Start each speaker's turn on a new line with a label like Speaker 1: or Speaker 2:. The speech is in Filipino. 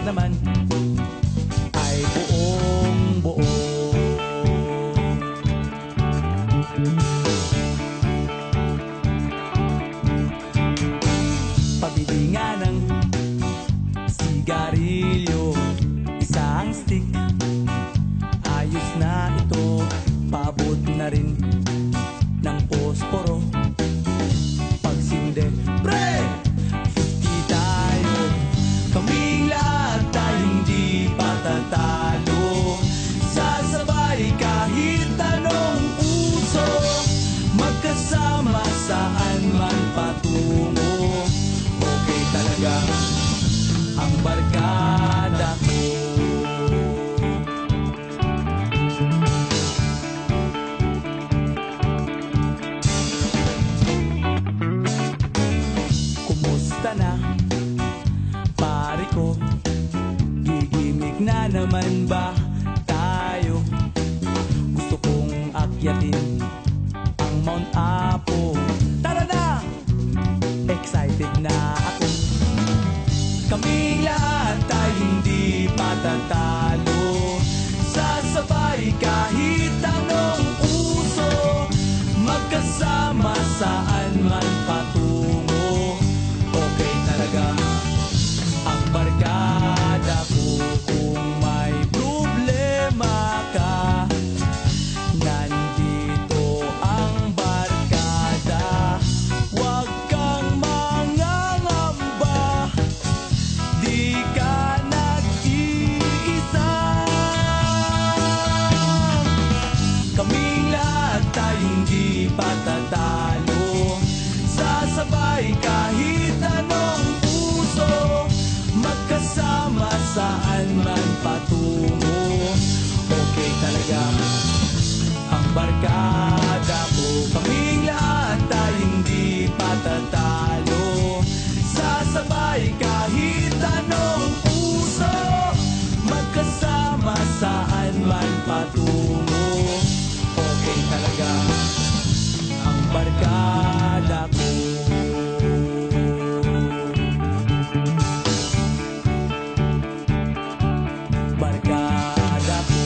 Speaker 1: naman ay buong buo. Pabili nga ng sigarilyo, isang stick, ayos na ito. Paabot na rin ng posporo. Pagsinde, pre! 50 tayo, kaming lahat tayo hindi patatalo. Sasabay kahit anong uso, magkasama saan man patungo. Okay talaga ang barkada ko. Kumusta na, pare ko? Gigimik na naman ba tayo? Gusto kong akyatin ang Mount Apo. Tara na! Excited na ako. Kaming lahat tayo hindi patatalo. Sasabay kahit anong uso, magkasama saan man patungo. Okay talaga ang barkada ko. Kung may problema ka, nandito ang barkada. Huwag kang mangangamba, di ka nag-iisa. Kaming lahat tayo hindi patatalo. Sasabay kahit anong uso, magkasama saan man patungo. Okay talaga ang barkada ko. Kaming lahat tayo hindi patatalo. Sasabay kahit anong uso, magkasama saan man patungo. Okay talaga ang barkada ko. Barkada ko.